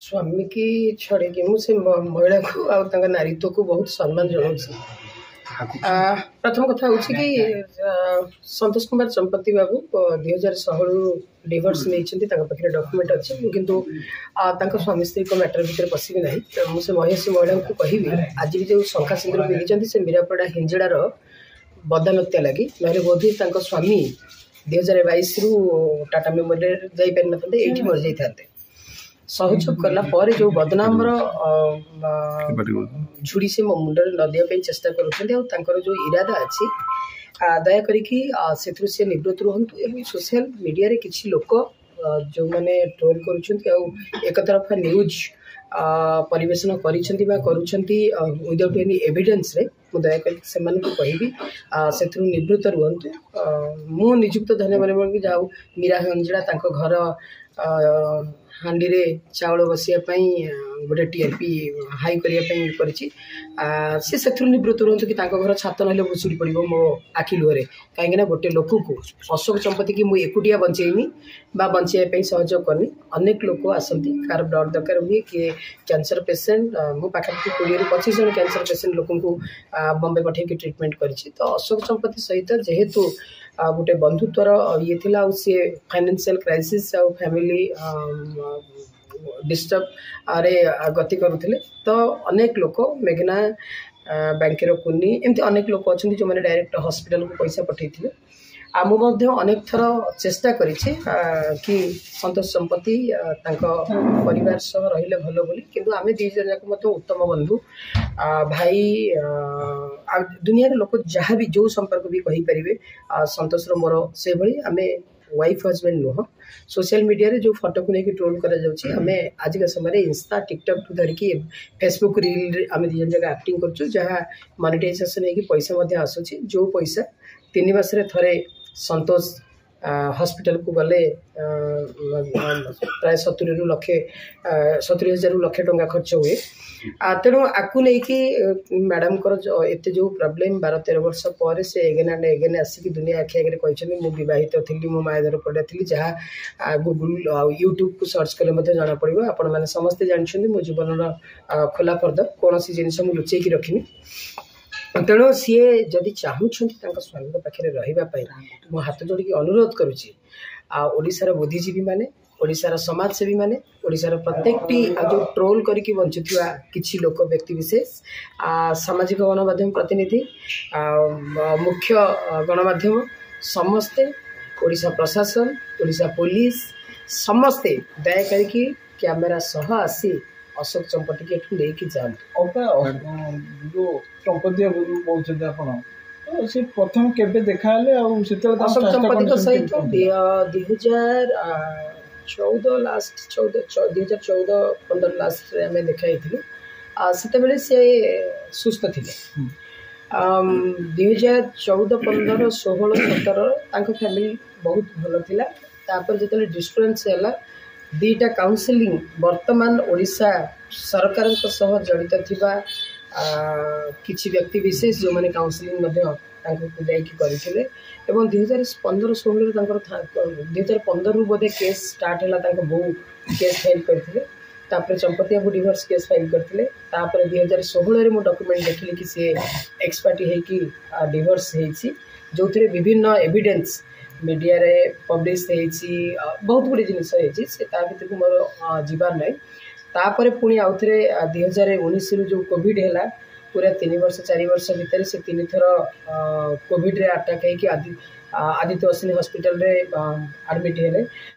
स्वामी की छड़े मुझे महिला को नारीत्व को बहुत सम्मान जनाऊँ। प्रथम कथा हूँ कि संतोष कुमार चंपती बाबू 2016 डिवोर्स नहीं पाखे डॉक्यूमेंट अच्छे किंतु स्वामी स्त्री को मैटर भितर पशिबी ना मुझे महेश महिला को कहबी आज भी जो शंखा सिंदूर पिंधि से मीरापड़ा हिंजड़ार बदान्यता लगी ना बोधे स्वामी 2022 रु टाटा मेमोरियल जापारि ना ये मर जाते सहयोग कला जो बदनाम झुड़ी से मो मुंडे नदिया चेष्टा कर जो इरादा अच्छी दयाकोरी से निवृत्त रुहतु। सोशल मीडिया रे किसी लोक जो मैंने ट्रोल कर तरफा न्यूज परिवेशन विदाउट एनी एविडेंस रे मु दयाकोरी से कहबी से निवृत्त रुहतु। मु निजुक्त धन्यवाद जाऊ मीरा हंजड़ा घर हांडी रे चाउल बसाई गोटे टीआरपी हाई करने से निवृत्त रुहतु कि घर छात ना भुशुड़ी पड़ो मो आखि लुहरे कहीं गोटे लोक को अशोक चंपती की मुझे एकुटिया बंचेनी बंचाई सहयोग करनी अनेक लोक आसती कार ब्लड दरकार हुए किए कैंसर पेसेंट मो पाखापाखि 20 ରୁ 25 जन कैंसर पेसेंट लोक बम्बे पठे ट्रिटमेंट करी। तो अशोक चंपती सहित जेहेतु गोटे बंधुत्वर ये थिला सी फाइनेंशियल क्राइसिस आ फैमिली डिस्टर्ब रे गति करुले। तो अनेक लोक मेघना बैंकर कुनी एमती अनेक लोक अच्छा जो मैंने डायरेक्ट हॉस्पिटल को पैसा पठे मुझे अनेक थर चेष्टा करी कि संतोष चंपती परिवार सह रहिले भल बोली किंतु आमे दी जन जाक उत्तम बंधु भाई दुनिया लोक जहाँ भी जो संपर्क भी कही पारे संतोष मोर से भली आमे वाइफ हजबैंड नुह। सोशल मीडिया रे जो फोटो को लेकिन ट्रोल करा जाउछि हमें आज के समय इंस्टा टिकटॉक टू धरिकी फेसबुक रील आम दी जगह एक्टिंग कर जहाँ मोनेटाइजेशन होगी पैसा आसूँ जो पैसा 3 मास थे संतोष हॉस्पिटल को गले प्राय 70,000 ରୁ 1,00,000 टंका खर्च हुए। तेणु आपको लेकिन मैडम एत जो प्रॉब्लम 12-13 वर्ष पर से एगेन एंड एगेन आसिक दुनिया आखि आगे कहते मुझे बहित थी मो मायाधर पड़ा थी जहाँ गूगल यूट्यूब को सर्च कले जना पड़ो आपण मैंने समस्ते जानते मो जीवन खोला पर्दा कौन सी जिन लुचेक रखी। तेणु सी जदि चाहूँगी स्वामी पाखे रही मो हाथ जोड़ी अनुरोध करुच्ची ओडिशार बुद्धिजीवी माने ओडिशार समाजसेवी माने ओडिशार प्रत्येकटी जो ट्रोल करके बंचुवा किसी लोक व्यक्ति विशेष सामाजिक गणमाध्यम प्रतिनिधि मुख्य गणमाध्यम समस्ते ओडिशा प्रशासन ओडिशा पुलिस समस्ते दया करके कैमेरा सह आसी अशोक चंपती के एठू लेके जान जो चंपती बोलते आप से प्रथम केबे देखा अशोक चंपती सहित 2014 लास्ट 2014-15 लास्ट रे हमें देखाई से सी सुस्थ थे 2014-15 16-17 फैमिली बहुत भल था जो डिस्टर्बेंस है 2टा काउंसिलिंग वर्तमान ओडिशा सरकार जड़ित थिबा किछि व्यक्ति विशेष जो मैंने काउंसिलिंग करते 2015-16 2015 बोधे केस स्टार्ट है बो केस फाइल करते चंपती बाबू डिवोर्स केस फाइल करते 2016 मो डॉक्यूमेंट देखिली कि सी एक्सपर्टी होगी डिवोर्स होती जो थे विभिन्न एविडेंस मीडिया रे पब्लिश बहुत गुड़ी जिनस भर मोर जीवार ना तापर पुणी आउ थे 2019 जो कोविड है पूरा 3 वर्ष 4 वर्ष भितर से 3 थर कोविड रे अटैक होगी आदित्य अश्विनी हॉस्पिटल रे एडमिट हेले